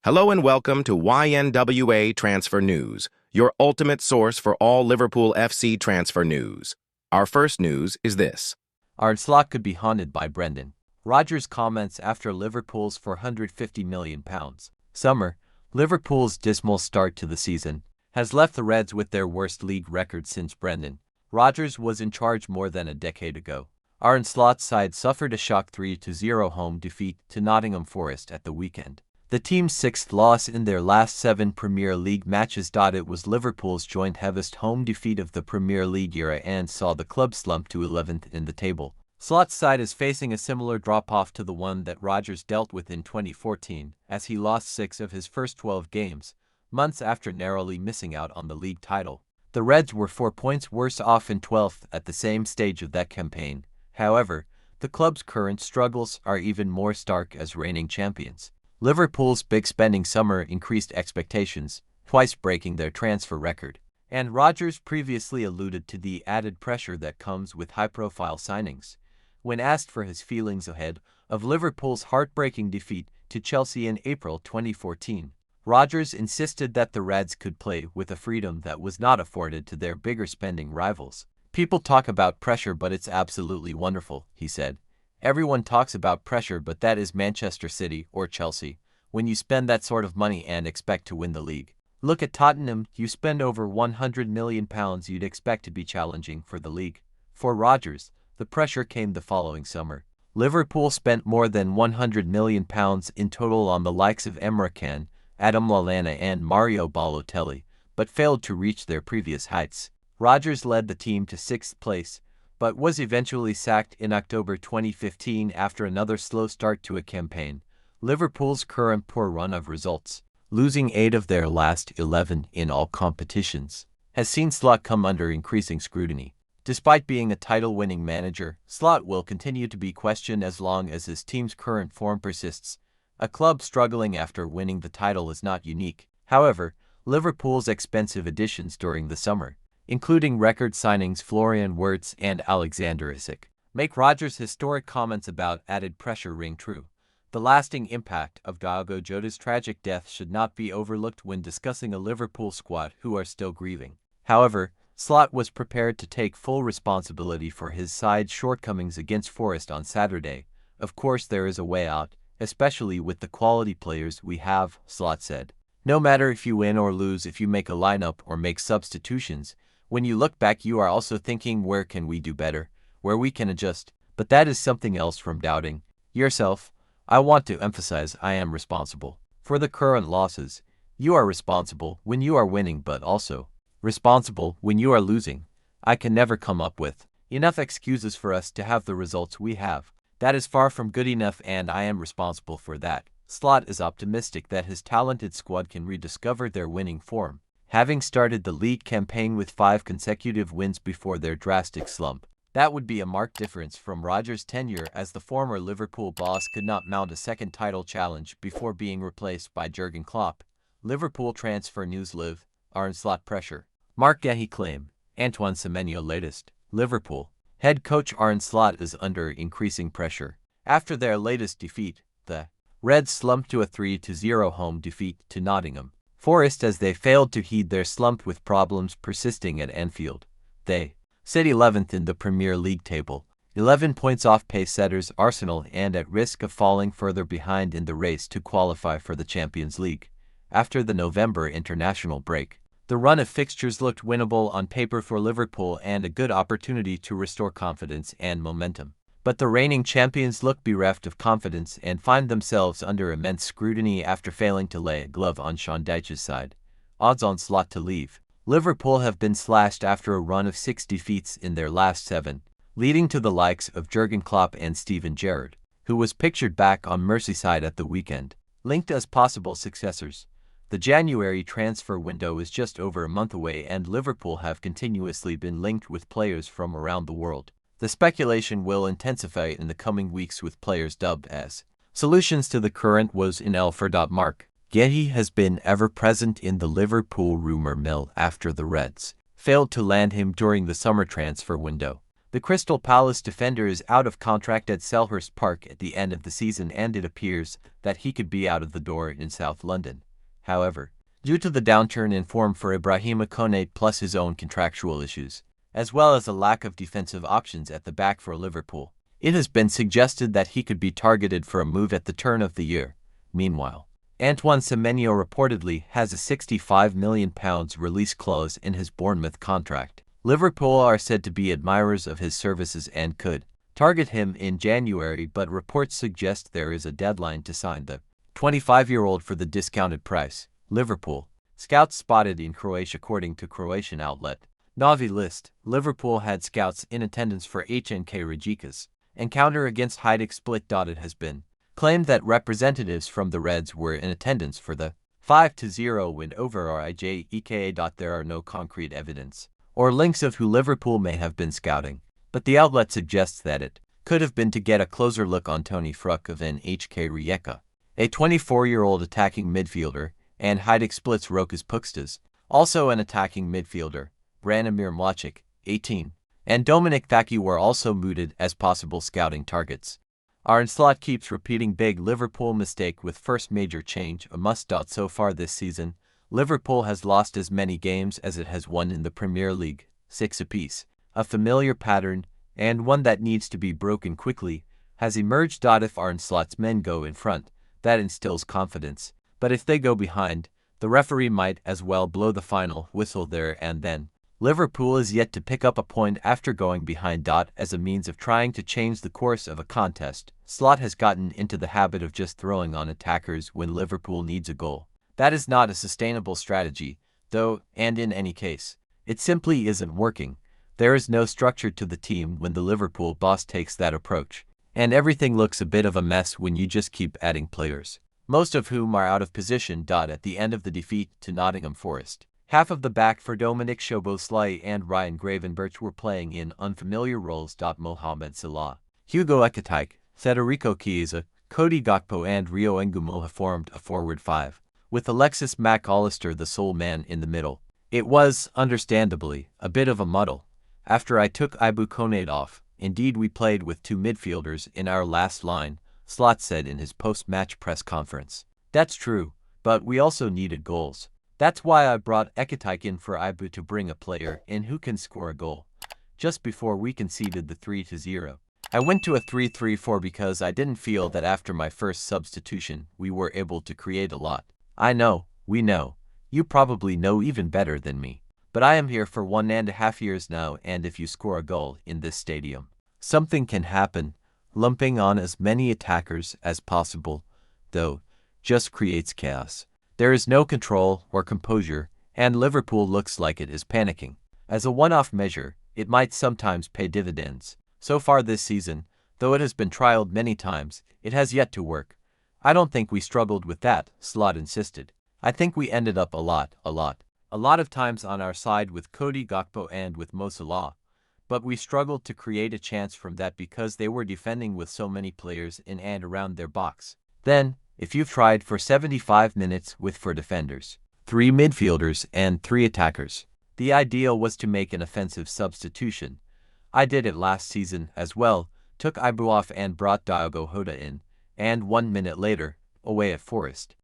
Hello and welcome to YNWA Transfer News, your ultimate source for all Liverpool FC transfer news. Our first news is this. Arne Slot could be haunted by Brendan Rodgers' comments after Liverpool's £450 million summer. Liverpool's dismal start to the season has left the Reds with their worst league record since Brendan Rodgers was in charge more than a decade ago. Arne Slot's side suffered a shock 3-0 home defeat to Nottingham Forest at the weekend. The team's sixth loss in their last 7 Premier League matches. It was Liverpool's joint heaviest home defeat of the Premier League era and saw the club slump to 11th in the table. Slot's side is facing a similar drop-off to the one that Rodgers dealt with in 2014, as he lost 6 of his first 12 games, months after narrowly missing out on the league title. The Reds were 4 points worse off in 12th at the same stage of that campaign. However, the club's current struggles are even more stark as reigning champions. Liverpool's big spending summer increased expectations, twice breaking their transfer record. And Rodgers previously alluded to the added pressure that comes with high-profile signings. When asked for his feelings ahead of Liverpool's heartbreaking defeat to Chelsea in April 2014, Rodgers insisted that the Reds could play with a freedom that was not afforded to their bigger spending rivals. "People talk about pressure, but it's absolutely wonderful," he said. "Everyone talks about pressure, but that is Manchester City or Chelsea. When you spend that sort of money and expect to win the league. Look at Tottenham, you spend over £100 million, you'd expect to be challenging for the league." For Rodgers, the pressure came the following summer. Liverpool spent more than £100 million in total on the likes of Emre Can, Adam Lallana and Mario Balotelli, but failed to reach their previous heights. Rodgers led the team to 6th place, but was eventually sacked in October 2015 after another slow start to a campaign. Liverpool's current poor run of results, losing 8 of their last 11 in all competitions, has seen Slot come under increasing scrutiny. Despite being a title-winning manager, Slot will continue to be questioned as long as his team's current form persists. A club struggling after winning the title is not unique. However, Liverpool's expensive additions during the summer, including record signings Florian Wirtz and Alexander Isak, make Rodgers' historic comments about added pressure ring true. The lasting impact of Diogo Jota's tragic death should not be overlooked when discussing a Liverpool squad who are still grieving. However, Slot was prepared to take full responsibility for his side's shortcomings against Forest on Saturday. "Of course there is a way out, especially with the quality players we have," Slot said. "No matter if you win or lose, if you make a lineup or make substitutions, when you look back you are also thinking, where can we do better, where we can adjust. But that is something else from doubting yourself. I want to emphasize I am responsible for the current losses. You are responsible when you are winning, but also responsible when you are losing. I can never come up with enough excuses for us to have the results we have. That is far from good enough, and I am responsible for that." Slot is optimistic that his talented squad can rediscover their winning form, having started the league campaign with 5 consecutive wins before their drastic slump. That would be a marked difference from Rodgers' tenure, as the former Liverpool boss could not mount a second title challenge before being replaced by Jurgen Klopp. Liverpool transfer news. Live, Arne Slot pressure. Mark Gahey claim. Antoine Semenyo latest. Liverpool head coach Arne Slot is under increasing pressure. After their latest defeat, the Reds slumped to a 3-0 home defeat to Nottingham Forest as they failed to heed their slump, with problems persisting at Anfield. They sit 11th in the Premier League table, 11 points off pace-setters Arsenal and at risk of falling further behind in the race to qualify for the Champions League. After the November international break, the run of fixtures looked winnable on paper for Liverpool and a good opportunity to restore confidence and momentum. But the reigning champions look bereft of confidence and find themselves under immense scrutiny after failing to lay a glove on Sean Dyche's side. Odds on Slot to leave. Liverpool have been slashed after a run of 6 defeats in their last 7, leading to the likes of Jurgen Klopp and Steven Gerrard, who was pictured back on Merseyside at the weekend, linked as possible successors. The January transfer window is just over a month away, and Liverpool have continuously been linked with players from around the world. The speculation will intensify in the coming weeks, with players dubbed as solutions to the current woes in Elfer. Mark Gahey has been ever present in the Liverpool rumour mill after the Reds failed to land him during the summer transfer window. The Crystal Palace defender is out of contract at Selhurst Park at the end of the season, and it appears that he could be out of the door in South London. However, due to the downturn in form for Ibrahima Konate plus his own contractual issues, as well as a lack of defensive options at the back for Liverpool, it has been suggested that he could be targeted for a move at the turn of the year. Meanwhile, Antoine Semenyo reportedly has a £65 million release clause in his Bournemouth contract. Liverpool are said to be admirers of his services and could target him in January, but reports suggest there is a deadline to sign the 25-year-old for the discounted price. Liverpool scouts spotted in Croatia. According to Croatian outlet Novi List, Liverpool had scouts in attendance for HNK Rijeka's encounter against Hajduk Split. It has been claimed that representatives from the Reds were in attendance for the 5-0 win over Rijeka. There are no concrete evidence or links of who Liverpool may have been scouting, but the outlet suggests that it could have been to get a closer look on Tony Fruk of NHK Rijeka, a 24-year-old attacking midfielder, and Hajduk Split's Rokas Pukstas, also an attacking midfielder. Branimir Mladic, 18, and Dominic Thaki were also mooted as possible scouting targets. Arne Slot keeps repeating big Liverpool mistake with first major change, a must. So far this season, Liverpool has lost as many games as it has won in the Premier League, 6 apiece. A familiar pattern, and one that needs to be broken quickly, has emerged. If Arne Slot's men go in front, that instills confidence, but if they go behind, the referee might as well blow the final whistle there and then. Liverpool is yet to pick up a point after going behind. As a means of trying to change the course of a contest, Slot has gotten into the habit of just throwing on attackers when Liverpool needs a goal. That is not a sustainable strategy, though, and in any case, it simply isn't working. There is no structure to the team when the Liverpool boss takes that approach, and everything looks a bit of a mess when you just keep adding players, most of whom are out of position. At the end of the defeat to Nottingham Forest, half of the back for Dominic Szoboszlai and Ryan Gravenberch were playing in unfamiliar roles. Mohamed Salah, Hugo Ekitike, Federico Chiesa, Cody Gakpo and Rio Ngumo have formed a forward five, with Alexis Mac Allister the sole man in the middle. It was, understandably, a bit of a muddle after I took Ibu Konate off. Indeed, we played with two midfielders in our last line, Slot said in his post-match press conference. That's true, but we also needed goals. That's why I brought Ekitike in for Ibu to bring a player in who can score a goal. Just before we conceded the 3-0, I went to a 3-3-4 because I didn't feel that after my first substitution we were able to create a lot. I know, we know, you probably know even better than me, but I am here for 1.5 years now, and if you score a goal in this stadium, something can happen. Lumping on as many attackers as possible, though, just creates chaos. There is no control or composure, and Liverpool looks like it is panicking. As a one-off measure, it might sometimes pay dividends. So far this season, though it has been trialed many times, it has yet to work. I don't think we struggled with that, Slot insisted. I think we ended up a lot of times on our side with Cody Gakpo and with Mo Salah, but we struggled to create a chance from that because they were defending with so many players in and around their box. Then, if you've tried for 75 minutes with 4 defenders, 3 midfielders and 3 attackers, the ideal was to make an offensive substitution. I did it last season as well, took Ibu off and brought Diogo Jota in, and 1 minute later, away at Forest,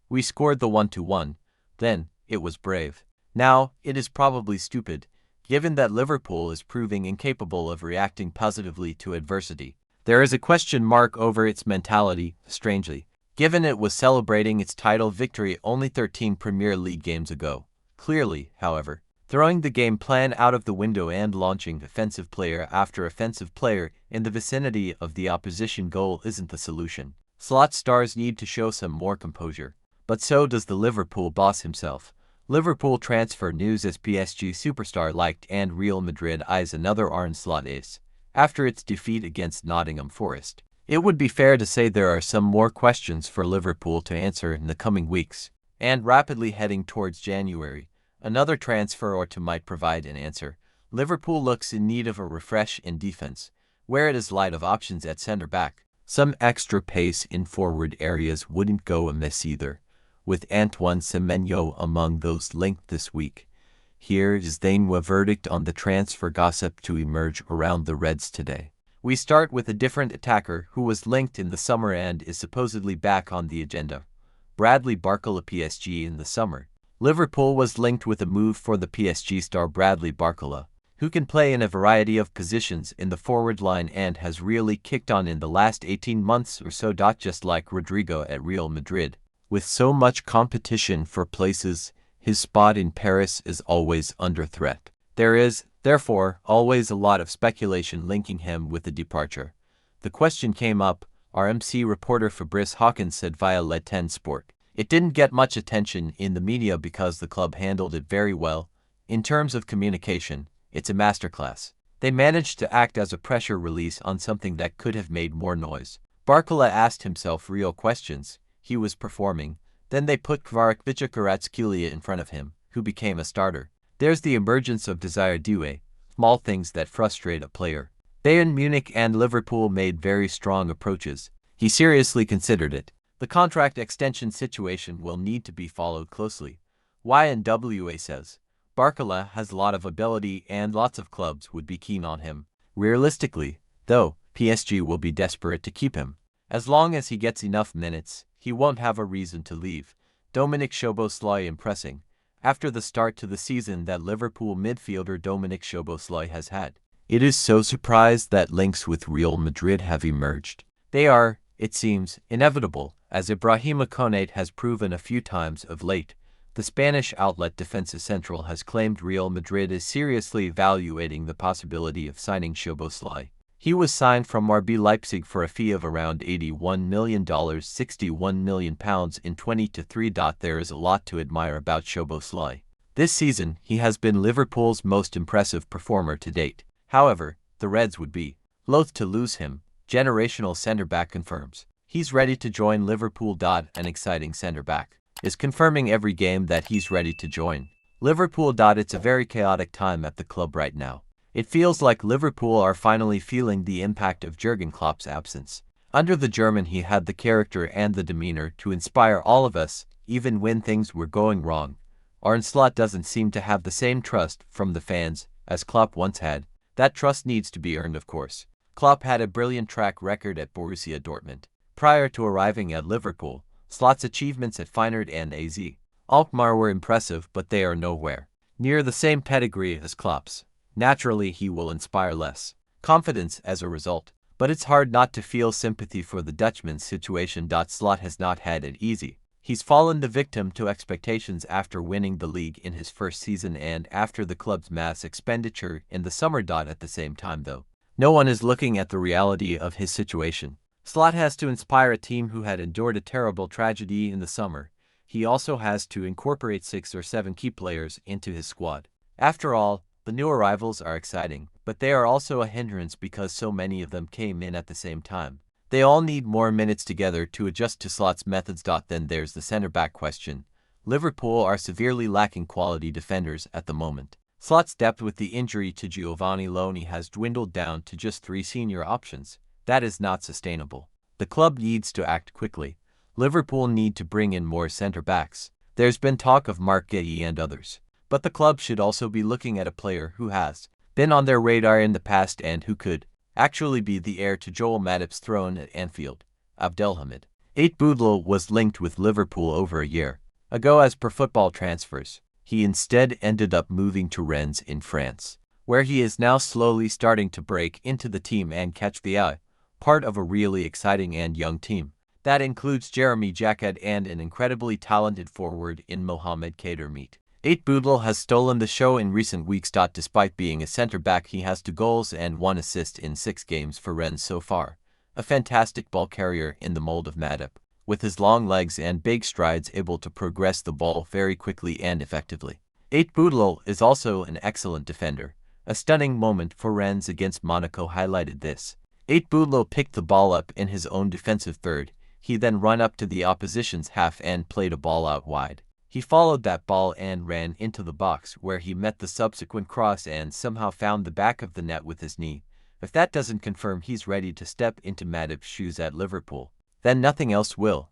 we scored the 1-1. Then, it was brave. Now, it is probably stupid, given that Liverpool is proving incapable of reacting positively to adversity. There is a question mark over its mentality, strangely, given it was celebrating its title victory only 13 Premier League games ago. Clearly, however, throwing the game plan out of the window and launching offensive player after offensive player in the vicinity of the opposition goal isn't the solution. Slot stars need to show some more composure, but so does the Liverpool boss himself. Liverpool transfer news as PSG superstar liked and Real Madrid eyes another Arne Slot ace after its defeat against Nottingham Forest. It would be fair to say there are some more questions for Liverpool to answer in the coming weeks, and rapidly heading towards January, another transfer or two might provide an answer. Liverpool looks in need of a refresh in defense, where it is light of options at centre-back. Some extra pace in forward areas wouldn't go amiss either, with Antoine Semenyo among those linked this week. Here is the YNWA verdict on the transfer gossip to emerge around the Reds today. We start with a different attacker who was linked in the summer and is supposedly back on the agenda. Bradley Barcola PSG in the summer. Liverpool was linked with a move for the PSG star Bradley Barcola, who can play in a variety of positions in the forward line and has really kicked on in the last 18 months or so. Just like Rodrigo at Real Madrid. With so much competition for places, his spot in Paris is always under threat. There is, therefore, always a lot of speculation linking him with the departure. The question came up, RMC reporter Fabrice Hawkins said via Le 10 Sport. It didn't get much attention in the media because the club handled it very well. In terms of communication, it's a masterclass. They managed to act as a pressure release on something that could have made more noise. Barcola asked himself real questions. He was performing. Then they put Kvarakvicha Kvaratskhelia in front of him, who became a starter. There's the emergence of desire due, small things that frustrate a player. Bayern Munich and Liverpool made very strong approaches. He seriously considered it. The contract extension situation will need to be followed closely. YNWA says, Barcola has a lot of ability and lots of clubs would be keen on him. Realistically, though, PSG will be desperate to keep him. As long as he gets enough minutes, he won't have a reason to leave. Dominik Szoboszlai impressing. After the start to the season that Liverpool midfielder Dominik Szoboszlai has had, it is so surprised that links with Real Madrid have emerged. They are, it seems, inevitable, as Ibrahima Konate has proven a few times of late. The Spanish outlet Defensa Central has claimed Real Madrid is seriously evaluating the possibility of signing Szoboszlai. He was signed from RB Leipzig for a fee of around $81 million, £61 million in 2023. There is a lot to admire about Szoboszlai. This season, he has been Liverpool's most impressive performer to date. However, the Reds would be loath to lose him. Generational centre-back confirms. He's ready to join Liverpool. An exciting centre-back is confirming every game that he's ready to join Liverpool. It's a very chaotic time at the club right now. It feels like Liverpool are finally feeling the impact of Jurgen Klopp's absence. Under the German, he had the character and the demeanor to inspire all of us, even when things were going wrong. Arne Slot doesn't seem to have the same trust from the fans as Klopp once had. That trust needs to be earned, of course. Klopp had a brilliant track record at Borussia Dortmund. Prior to arriving at Liverpool, Slot's achievements at Feyenoord and AZ Alkmaar were impressive, but they are nowhere near the same pedigree as Klopp's. Naturally, he will inspire less confidence as a result, but it's hard not to feel sympathy for the Dutchman's situation. Slot has not had it easy. He's fallen the victim to expectations after winning the league in his first season and after the club's mass expenditure in the summer. At the same time, though, no one is looking at the reality of his situation. Slot has to inspire a team who had endured a terrible tragedy in the summer. He also has to incorporate 6 or 7 key players into his squad. After all, the new arrivals are exciting, but they are also a hindrance because so many of them came in at the same time. They all need more minutes together to adjust to Slot's methods. Then there's the centre-back question. Liverpool are severely lacking quality defenders at the moment. Slot's depth with the injury to Giovanni Loni has dwindled down to just 3 senior options. That is not sustainable. The club needs to act quickly. Liverpool need to bring in more centre-backs. There's been talk of Marc Guéhi and others. But the club should also be looking at a player who has been on their radar in the past and who could actually be the heir to Joel Matip's throne at Anfield. Abdelhamid Boudlil was linked with Liverpool over a year ago as per Football Transfers. He instead ended up moving to Rennes in France, where he is now slowly starting to break into the team and catch the eye, part of a really exciting and young team. That includes Jeremy Jacquet and an incredibly talented forward in Mohamed Kadermeet. Boudlil has stolen the show in recent weeks. Despite being a centre-back, he has 2 goals and 1 assist in 6 games for Rennes so far. A fantastic ball carrier in the mold of Matip, with his long legs and big strides able to progress the ball very quickly and effectively. Boudlil is also an excellent defender. A stunning moment for Rennes against Monaco highlighted this. Boudlil picked the ball up in his own defensive third. He then ran up to the opposition's half and played a ball out wide. He followed that ball and ran into the box, where he met the subsequent cross and somehow found the back of the net with his knee. If that doesn't confirm he's ready to step into Matip's shoes at Liverpool, then nothing else will.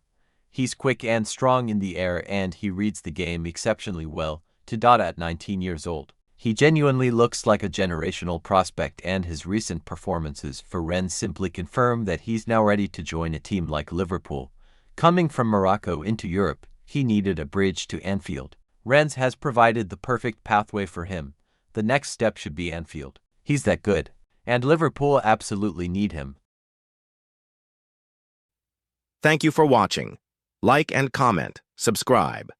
He's quick and strong in the air and he reads the game exceptionally well. to dot at 19 years old. He genuinely looks like a generational prospect, and his recent performances for Rennes simply confirm that he's now ready to join a team like Liverpool. Coming from Morocco into Europe, he needed a bridge to Anfield. Rennes has provided the perfect pathway for him. The next step should be Anfield. He's that good. And Liverpool absolutely need him. Thank you for watching. Like and comment, subscribe.